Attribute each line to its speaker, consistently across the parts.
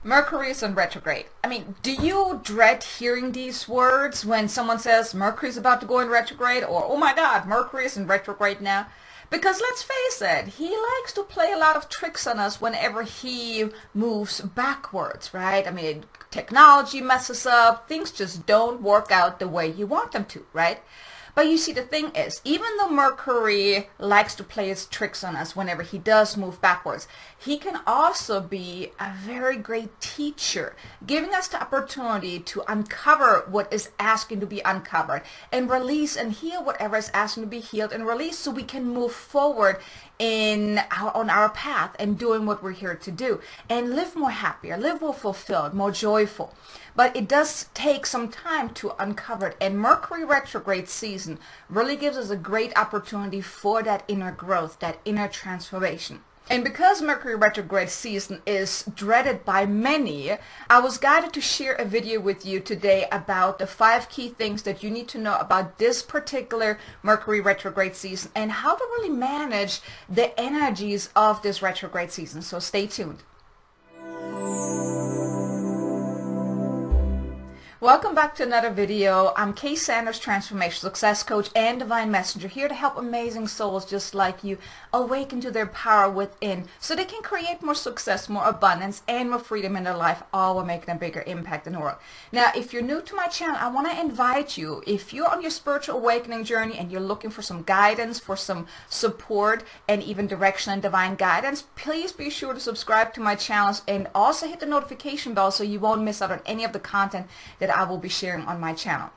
Speaker 1: Mercury is in retrograde. I mean, do you dread hearing these words when someone says Mercury is about to go in retrograde, or oh my God, Mercury is in retrograde now? Because let's face it, he likes to play a lot of tricks on us whenever he moves backwards, right? I mean, technology messes up, things just don't work out the way you want them to, right? But you see, the thing is, even though Mercury likes to play his tricks on us whenever he does move backwards, he can also be a very great teacher, giving us the opportunity to uncover what is asking to be uncovered and release and heal whatever is asking to be healed and released, so we can move forward on our path and doing what we're here to do and live more happier, live more fulfilled, more joyful. But it does take some time to uncover it, and Mercury retrograde season really gives us a great opportunity for that inner growth, that inner transformation. And because Mercury retrograde season is dreaded by many, I was guided to share a video with you today about the 5 key things that you need to know about this particular Mercury retrograde season and how to really manage the energies of this retrograde season. So stay tuned. Welcome back to another video. I'm Kay Sanders, Transformation Success Coach and Divine Messenger, here to help amazing souls just like you awaken to their power within so they can create more success, more abundance, and more freedom in their life, all while making a bigger impact in the world. Now, if you're new to my channel, I want to invite you, if you're on your spiritual awakening journey and you're looking for some guidance, for some support, and even direction and divine guidance, please be sure to subscribe to my channels and also hit the notification bell so you won't miss out on any of the content that I will be sharing on my channel.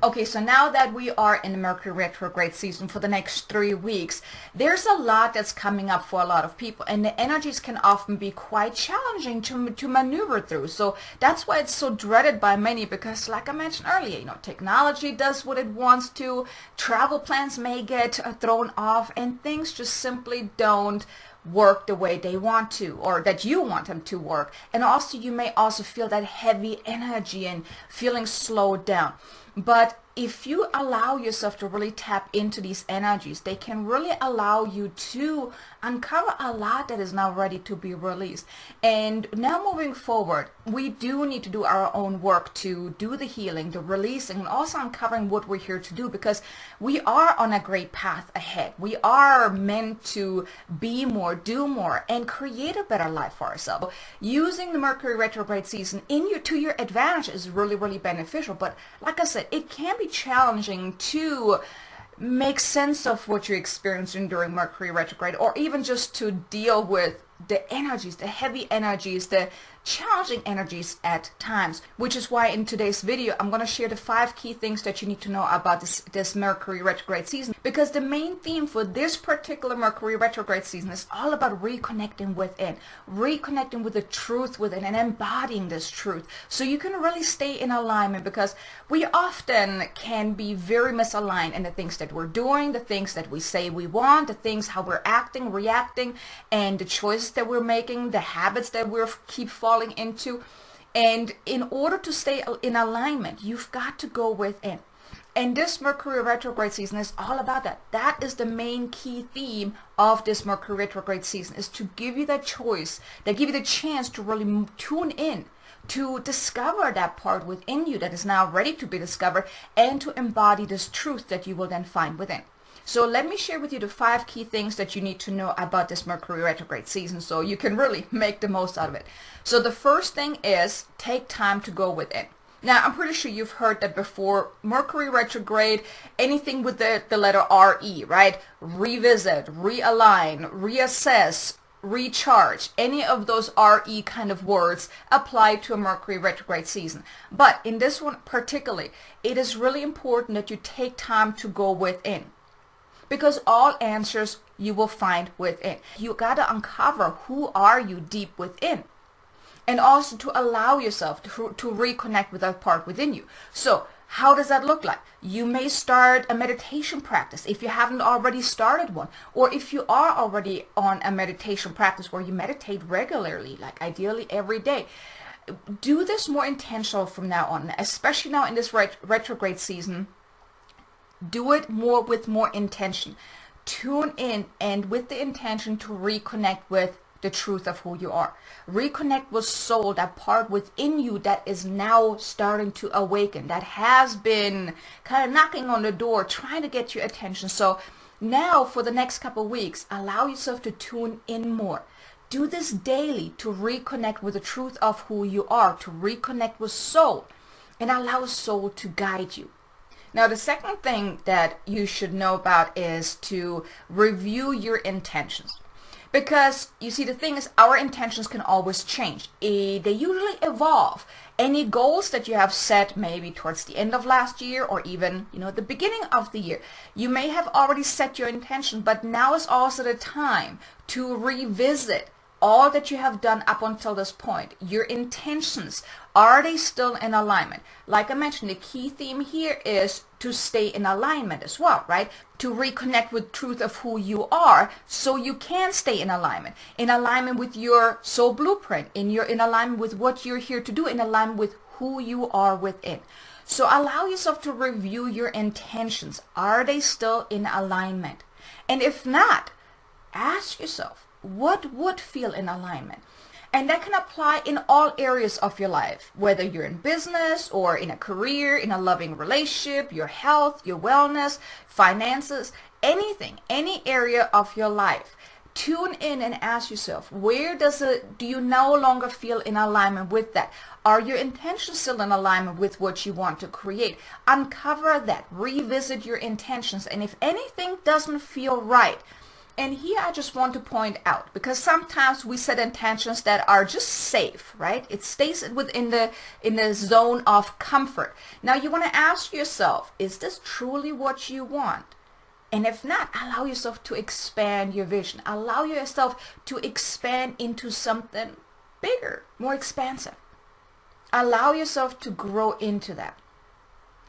Speaker 1: Okay, so now that we are in the Mercury retrograde season for the next 3 weeks, there's a lot that's coming up for a lot of people, and the energies can often be quite challenging to maneuver through. So that's why it's so dreaded by many, because like I mentioned earlier, technology does what it wants to, travel plans may get thrown off, and things just simply don't work the way they want to, or that you want them to work. And also you may also feel that heavy energy and feeling slowed down. But if you allow yourself to really tap into these energies, they can really allow you to uncover a lot that is now ready to be released. And now moving forward, we do need to do our own work to do the healing, the releasing, and also uncovering what we're here to do, because we are on a great path ahead. We are meant to be more, do more, and create a better life for ourselves. Using the Mercury retrograde season to your advantage is really, really beneficial. But like I said, it can be challenging to make sense of what you're experiencing during Mercury retrograde, or even just to deal with the energies, the heavy energies, the challenging energies at times, which is why in today's video I'm going to share the 5 key things that you need to know about this Mercury retrograde season, because the main theme for this particular Mercury retrograde season is all about reconnecting within, reconnecting with the truth within, and embodying this truth so you can really stay in alignment, because we often can be very misaligned in the things that we're doing, the things that we say we want, the things how we're acting, reacting, and the choices that we're making, the habits that we're keep falling into. And in order to stay in alignment, you've got to go within. And this Mercury retrograde season is all about that. That is the main key theme of this Mercury retrograde season, is to give you that choice, that give you the chance to really tune in, to discover that part within you that is now ready to be discovered, and to embody this truth that you will then find within. So let me share with you the 5 key things that you need to know about this Mercury retrograde season so you can really make the most out of it. So the first thing is, take time to go within. Now, I'm pretty sure you've heard that before. Mercury retrograde, anything with the letter RE, right? Revisit, realign, reassess, recharge, any of those RE kind of words apply to a Mercury retrograde season. But in this one particularly, it is really important that you take time to go within, because all answers you will find within. You got to uncover who are you deep within, and also to allow yourself to reconnect with that part within you. So how does that look like? You may start a meditation practice if you haven't already started one, or if you are already on a meditation practice where you meditate regularly, like ideally every day. Do this more intentional from now on, especially now in this retrograde season. Do it with more intention. Tune in, and with the intention to reconnect with the truth of who you are. Reconnect with soul, that part within you that is now starting to awaken, that has been kind of knocking on the door, trying to get your attention. So now for the next couple of weeks, allow yourself to tune in more. Do this daily to reconnect with the truth of who you are, to reconnect with soul, and allow soul to guide you. Now, the second thing that you should know about is to review your intentions. Because you see, the thing is, our intentions can always change. They usually evolve. Any goals that you have set maybe towards the end of last year or even, at the beginning of the year, you may have already set your intention, but now is also the time to revisit all that you have done up until this point. Your intentions, are they still in alignment? Like I mentioned, the key theme here is to stay in alignment as well, right? To reconnect with truth of who you are so you can stay in alignment with your soul blueprint, in alignment with what you're here to do, in alignment with who you are within. So allow yourself to review your intentions. Are they still in alignment? And if not, ask yourself, what would feel in alignment? And that can apply in all areas of your life, whether you're in business or in a career, in a loving relationship, your health, your wellness, finances, anything, any area of your life. Tune in and ask yourself, do you no longer feel in alignment with that? Are your intentions still in alignment with what you want to create? Uncover that, revisit your intentions, and if anything doesn't feel right, and here I just want to point out, because sometimes we set intentions that are just safe, right? It stays in the zone of comfort. Now you want to ask yourself, is this truly what you want? And if not, allow yourself to expand your vision. Allow yourself to expand into something bigger, more expansive. Allow yourself to grow into that.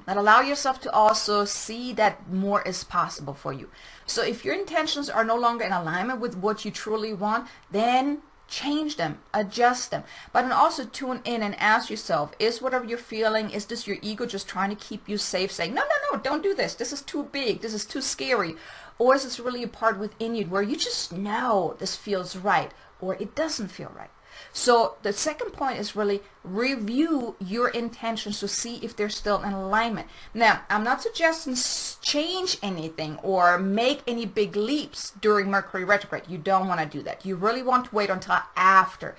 Speaker 1: But allow yourself to also see that more is possible for you. So if your intentions are no longer in alignment with what you truly want, then change them, adjust them. But then also tune in and ask yourself, is whatever you're feeling, is this your ego just trying to keep you safe, saying, no, don't do this. This is too big. This is too scary. Or is this really a part within you where you just know this feels right or it doesn't feel right? So the second point is really review your intentions to see if they're still in alignment. Now, I'm not suggesting change anything or make any big leaps during Mercury retrograde. You don't want to do that. You really want to wait until after.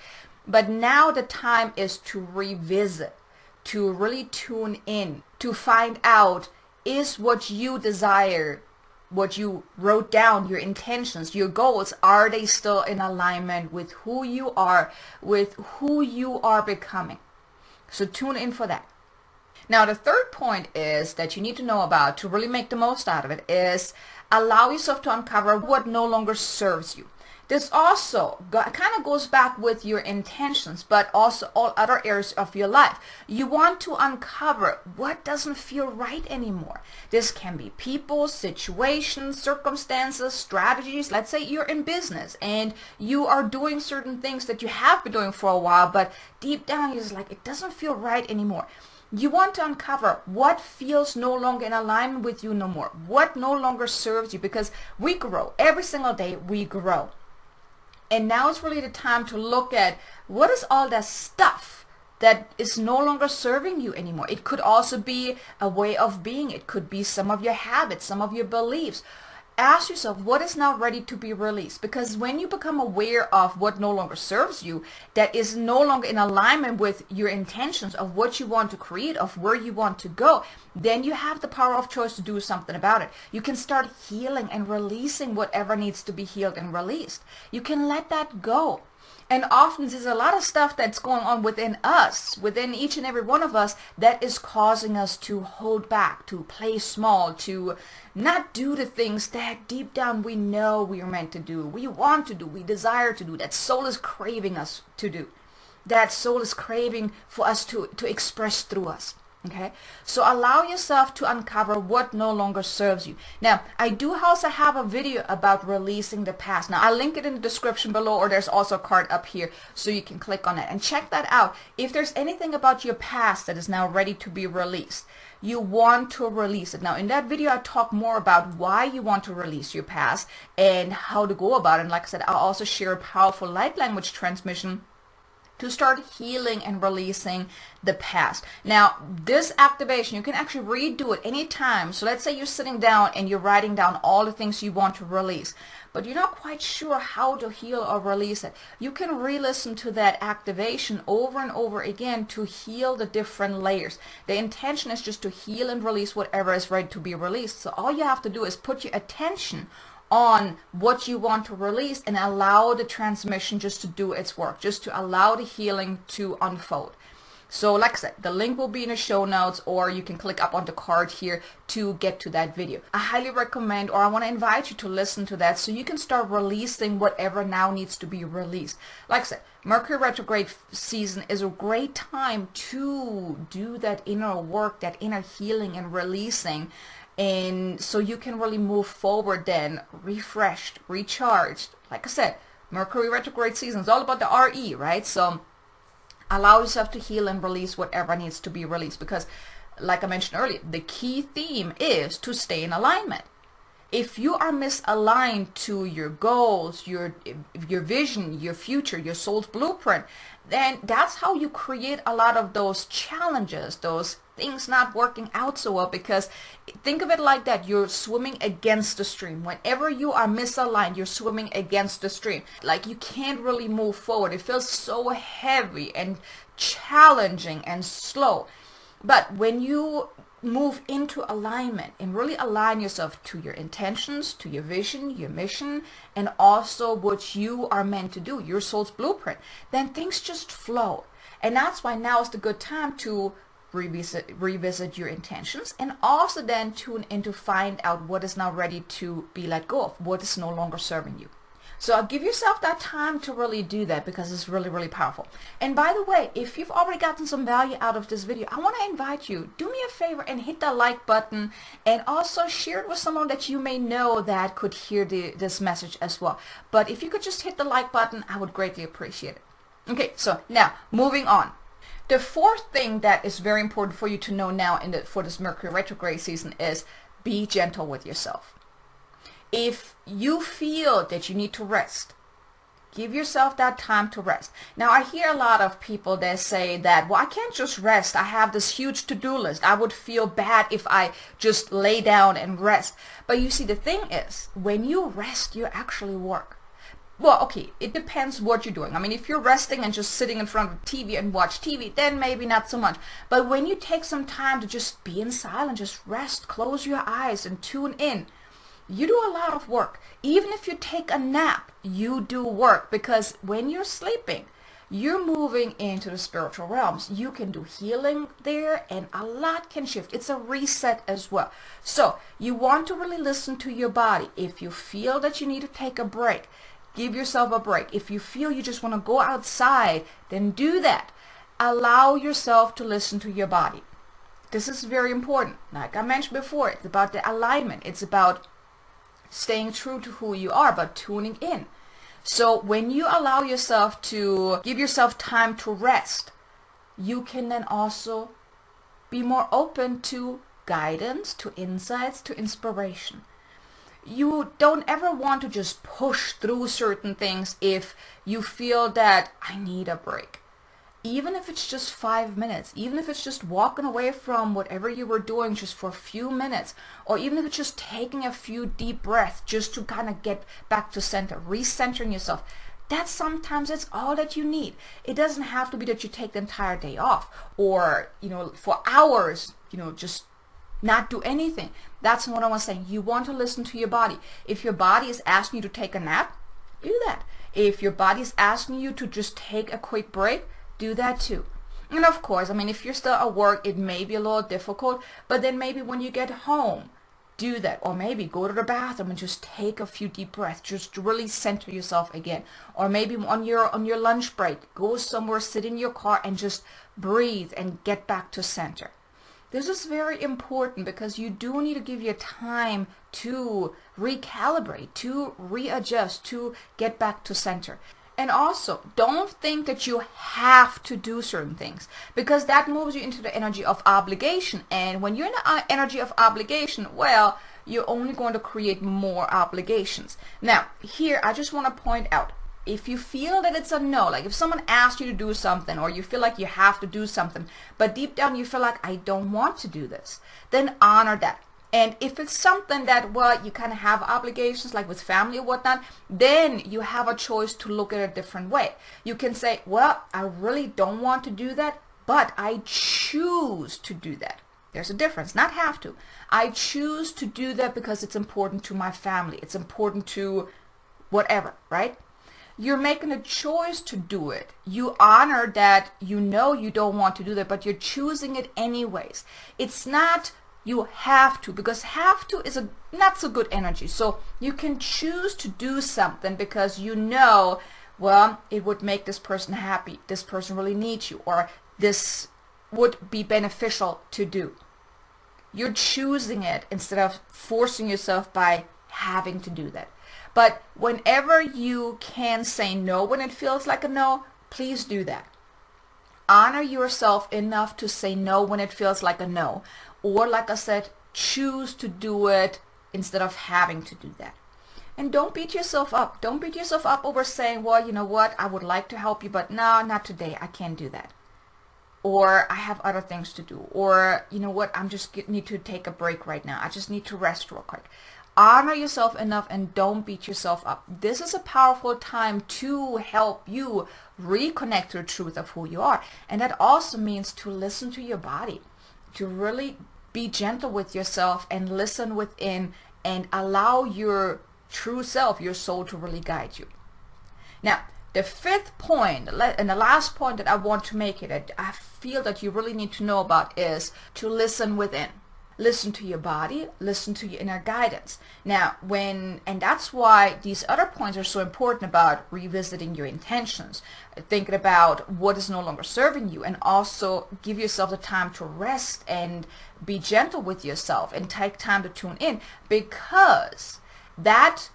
Speaker 1: But now the time is to revisit, to really tune in, to find out, is what you desire, what you wrote down, your intentions, your goals, are they still in alignment with who you are, with who you are becoming? So tune in for that. Now, the third point is that you need to know about to really make the most out of it is allow yourself to uncover what no longer serves you. This also kind of goes back with your intentions, but also all other areas of your life. You want to uncover what doesn't feel right anymore. This can be people, situations, circumstances, strategies. Let's say you're in business and you are doing certain things that you have been doing for a while, but deep down you're just like, it doesn't feel right anymore. You want to uncover what feels no longer in alignment with you no more, what no longer serves you, because we grow. Every single day we grow. And now is really the time to look at what is all that stuff that is no longer serving you anymore. It could also be a way of being. It could be some of your habits, some of your beliefs. Ask yourself, what is now ready to be released? Because when you become aware of what no longer serves you, that is no longer in alignment with your intentions of what you want to create, of where you want to go, then you have the power of choice to do something about it. You can start healing and releasing whatever needs to be healed and released. You can let that go. And often there's a lot of stuff that's going on within us, within each and every one of us, that is causing us to hold back, to play small, to not do the things that deep down we know we are meant to do, we want to do, we desire to do, that soul is craving us to do, that soul is craving for us to express through us. Okay, so allow yourself to uncover what no longer serves you. Now, I do also have a video about releasing the past. Now, I'll link it in the description below, or there's also a card up here so you can click on it and check that out. If there's anything about your past that is now ready to be released, you want to release it. Now, in that video, I talk more about why you want to release your past and how to go about it. And like I said, I'll also share a powerful light language transmission to start healing and releasing the past. Now, this activation, you can actually redo it anytime. So let's say you're sitting down and you're writing down all the things you want to release, but you're not quite sure how to heal or release it. You can re-listen to that activation over and over again to heal the different layers. The intention is just to heal and release whatever is ready to be released. So all you have to do is put your attention on what you want to release and allow the transmission just to do its work, just to allow the healing to unfold. So like I said, the link will be in the show notes, or you can click up on the card here to get to that video. I highly recommend, or I want to invite you to listen to that so you can start releasing whatever now needs to be released. Like I said, Mercury Retrograde season is a great time to do that inner work, that inner healing and releasing. And so you can really move forward then, refreshed, recharged. Like I said, Mercury Retrograde season is all about the RE, right? So allow yourself to heal and release whatever needs to be released, because like I mentioned earlier, the key theme is to stay in alignment. If you are misaligned to your goals, your vision, your future, your soul's blueprint, then that's how you create a lot of those challenges, those things not working out so well. Because think of it like that, you're swimming against the stream. Whenever you are misaligned, you're swimming against the stream. Like you can't really move forward. It feels so heavy and challenging and slow. But when you move into alignment and really align yourself to your intentions, to your vision, your mission, and also what you are meant to do, your soul's blueprint, then things just flow. And that's why now is the good time to revisit your intentions, and also then tune in to find out what is now ready to be let go of, what is no longer serving you. So I'll give yourself that time to really do that, because it's really, really powerful. And by the way, if you've already gotten some value out of this video, I want to invite you, do me a favor and hit that like button, and also share it with someone that you may know that could hear this message as well. But if you could just hit the like button, I would greatly appreciate it. Okay, so now moving on. The fourth thing that is very important for you to know now for this Mercury retrograde season is be gentle with yourself. If you feel that you need to rest, give yourself that time to rest. Now, I hear a lot of people that say that, well, I can't just rest. I have this huge to-do list. I would feel bad if I just lay down and rest. But you see, the thing is, when you rest, you actually work. Well, okay, it depends what you're doing. I mean, if you're resting and just sitting in front of TV and watch TV, then maybe not so much. But when you take some time to just be in silence, just rest, close your eyes and tune in, you do a lot of work. Even if you take a nap, you do work, because when you're sleeping, you're moving into the spiritual realms. You can do healing there, and a lot can shift. It's a reset as well. So you want to really listen to your body. If you feel that you need to take a break, give yourself a break. If you feel you just want to go outside, then do that. Allow yourself to listen to your body. This is very important. Like I mentioned before, it's about the alignment. It's about staying true to who you are, but tuning in. So when you allow yourself to give yourself time to rest, you can then also be more open to guidance, to insights, to inspiration. You don't ever want to just push through certain things if you feel that I need a break. Even if it's just 5 minutes, even if it's just walking away from whatever you were doing just for a few minutes, or even if it's just taking a few deep breaths just to kind of get back to center, recentering yourself, that's sometimes it's all that you need. It doesn't have to be that you take the entire day off, or, for hours, just not do anything. That's what I was saying. You want to listen to your body. If your body is asking you to take a nap, do that. If your body is asking you to just take a quick break, do that too. And of course, I mean, if you're still at work, it may be a little difficult, but then maybe when you get home, do that. Or maybe go to the bathroom and just take a few deep breaths, just to really center yourself again. Or maybe on your lunch break, go somewhere, sit in your car and just breathe and get back to center. This is very important because you do need to give your time to recalibrate, to readjust, to get back to center. And also, don't think that you have to do certain things, because that moves you into the energy of obligation. And when you're in the energy of obligation, well, you're only going to create more obligations. Now, here, I just want to point out, if you feel that it's a no, like if someone asks you to do something, or you feel like you have to do something, but deep down you feel like, I don't want to do this, then honor that. And if it's something that, well, you kind of have obligations, like with family or whatnot, then you have a choice to look at it a different way. You can say, well, I really don't want to do that, but I choose to do that. There's a difference, not have to. I choose to do that because it's important to my family. It's important to whatever, right? You're making a choice to do it. You honor that you know you don't want to do that, but you're choosing it anyways. It's not you have to, because have to is a not so good energy. So you can choose to do something because you know, well, it would make this person happy. This person really needs you, or this would be beneficial to do. You're choosing it instead of forcing yourself by having to do that. But whenever you can say no when it feels like a no, please do that. Honor yourself enough to say no when it feels like a no. Or like I said, choose to do it instead of having to do that. And don't beat yourself up. Don't beat yourself up over saying, well, you know what, I would like to help you, but no, not today. I can't do that. Or I have other things to do. Or, you know what, need to take a break right now. I just need to rest real quick. Honor yourself enough and don't beat yourself up. This is a powerful time to help you reconnect to the truth of who you are. And that also means to listen to your body, to really be gentle with yourself and listen within and allow your true self, your soul, to really guide you. Now, the fifth point and the last point that I want to make it, that I feel that you really need to know about, is to listen within. Listen to your body, listen to your inner guidance. Now, and that's why these other points are so important about revisiting your intentions, thinking about what is no longer serving you, and also give yourself the time to rest and be gentle with yourself and take time to tune in, because that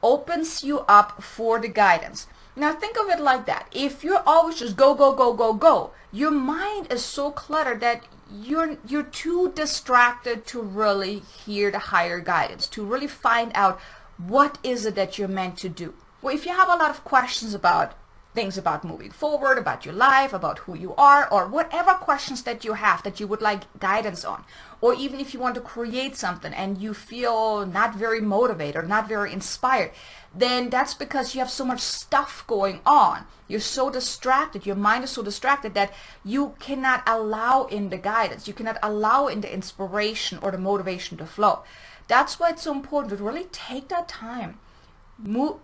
Speaker 1: opens you up for the guidance. Now think of it like that. If you're always just go, go, go, go, go, your mind is so cluttered that you're too distracted to really hear the higher guidance, to really find out what is it that you're meant to do. Well, if you have a lot of questions about things about moving forward, about your life, about who you are, or whatever questions that you have that you would like guidance on, or even if you want to create something and you feel not very motivated or not very inspired, then that's because you have so much stuff going on. You're so distracted, your mind is so distracted that you cannot allow in the guidance, you cannot allow in the inspiration or the motivation to flow. That's why it's so important to really take that time,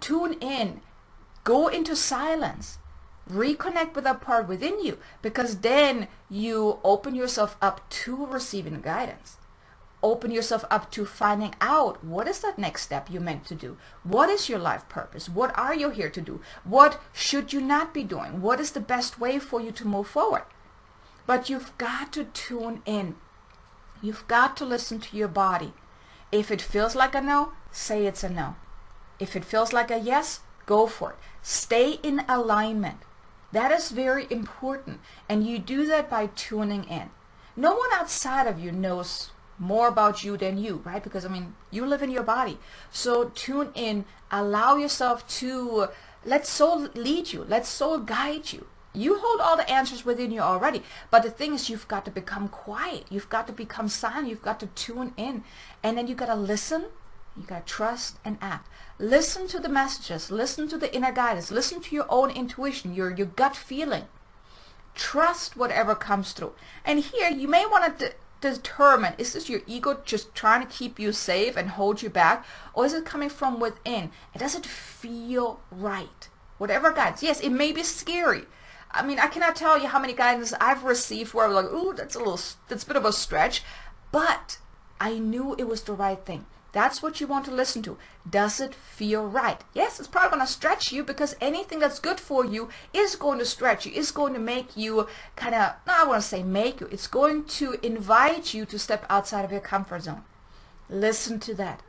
Speaker 1: tune in, go into silence, reconnect with that part within you, because then you open yourself up to receiving guidance. Open yourself up to finding out what is that next step you're meant to do. What is your life purpose? What are you here to do? What should you not be doing? What is the best way for you to move forward? But you've got to tune in. You've got to listen to your body. If it feels like a no, say it's a no. If it feels like a yes, go for it. Stay in alignment. That is very important. And you do that by tuning in. No one outside of you knows more about you than you, right? Because, I mean, you live in your body. So tune in, allow yourself to let soul lead you, let soul guide you. You hold all the answers within you already. But the thing is, you've got to become quiet. You've got to become silent. You've got to tune in. And then you got to listen. You got to trust and act. Listen to the messages. Listen to the inner guidance. Listen to your own intuition, your gut feeling. Trust whatever comes through. And here, you may want to determine, is this your ego just trying to keep you safe and hold you back, or is it coming from within? And does it feel right? Whatever guidance. Yes, it may be scary. I mean, I cannot tell you how many guidance I've received where I was like, ooh, that's a bit of a stretch, but I knew it was the right thing. That's what you want to listen to. Does it feel right? Yes, it's probably going to stretch you, because anything that's good for you is going to stretch you, is going to make you kind of, no, I want to say make you, it's going to invite you to step outside of your comfort zone. Listen to that.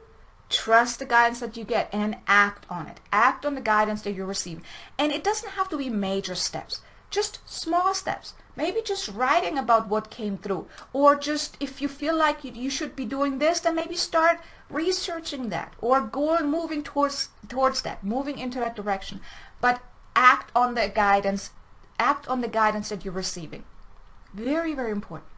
Speaker 1: Trust the guidance that you get and then act on it. Act on the guidance that you're receiving. And it doesn't have to be major steps, just small steps. Maybe just writing about what came through, or just if you feel like you should be doing this, then maybe start researching that, or moving towards that, moving into that direction. But act on the guidance that you're receiving. Very, very important.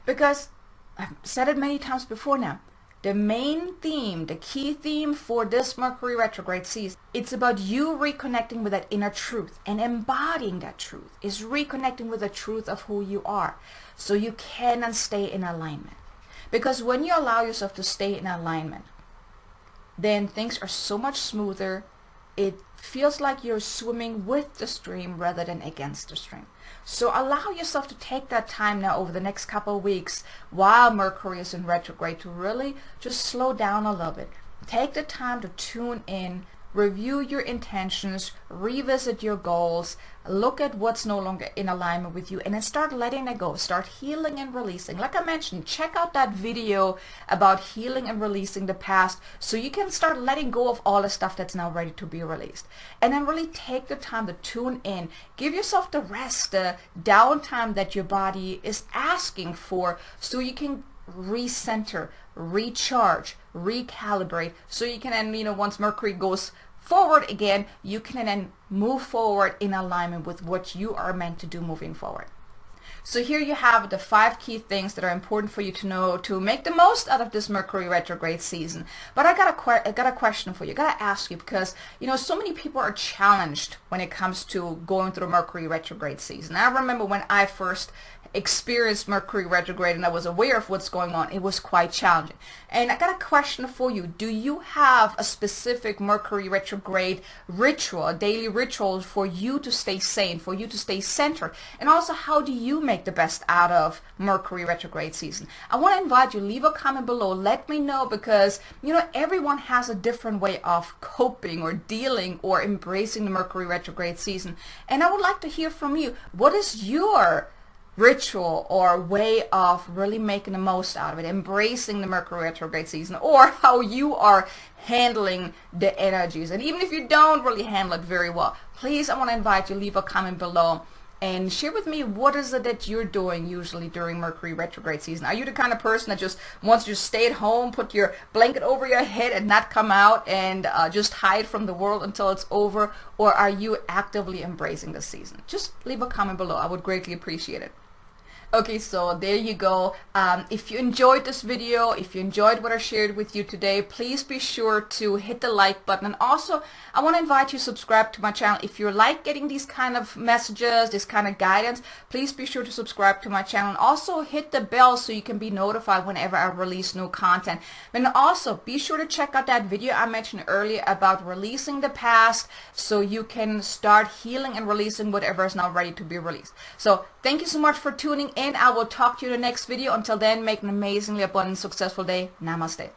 Speaker 1: Because I've said it many times before now, the main theme, the key theme for this Mercury retrograde season, it's about you reconnecting with that inner truth and embodying that truth. Is reconnecting with the truth of who you are, so you can and stay in alignment. Because when you allow yourself to stay in alignment, then things are so much smoother. It feels like you're swimming with the stream rather than against the stream. So allow yourself to take that time now over the next couple of weeks while Mercury is in retrograde to really just slow down a little bit. Take the time to tune in, review your intentions, revisit your goals, look at what's no longer in alignment with you, and then start letting it go. Start healing and releasing. Like I mentioned, check out that video about healing and releasing the past, so you can start letting go of all the stuff that's now ready to be released. And then really take the time to tune in. Give yourself the rest, the downtime that your body is asking for, so you can recenter, recharge, recalibrate, so you can then, once Mercury goes forward again, you can then move forward in alignment with what you are meant to do moving forward. So here you have the 5 key things that are important for you to know to make the most out of this Mercury retrograde season. But I got a question for you. I got to ask you, because so many people are challenged when it comes to going through Mercury retrograde season. I remember when I first experienced Mercury retrograde and I was aware of what's going on, it was quite challenging. And I got a question for you. Do you have a specific Mercury retrograde ritual, a daily ritual for you to stay sane, for you to stay centered? And also, how do you make the best out of Mercury retrograde season? I want to invite you, leave a comment below, let me know, because everyone has a different way of coping or dealing or embracing the Mercury retrograde season. And I would like to hear from you. What is your ritual or way of really making the most out of it, embracing the Mercury retrograde season, or how you are handling the energies? And even if you don't really handle it very well, please, I want to invite you, leave a comment below and share with me, what is it that you're doing usually during Mercury retrograde season? Are you the kind of person that just wants to stay at home, put your blanket over your head and not come out and just hide from the world until it's over? Or are you actively embracing the season? Just leave a comment below. I would greatly appreciate it. Okay, so there you go. If you enjoyed this video, if you enjoyed what I shared with you today, please be sure to hit the like button. And also, I want to invite you to subscribe to my channel. If you like getting these kind of messages, this kind of guidance, please be sure to subscribe to my channel. And also hit the bell so you can be notified whenever I release new content. And also, be sure to check out that video I mentioned earlier about releasing the past, so you can start healing and releasing whatever is now ready to be released. So thank you so much for tuning in. I will talk to you in the next video. Until then, make an amazingly abundant, successful day. Namaste.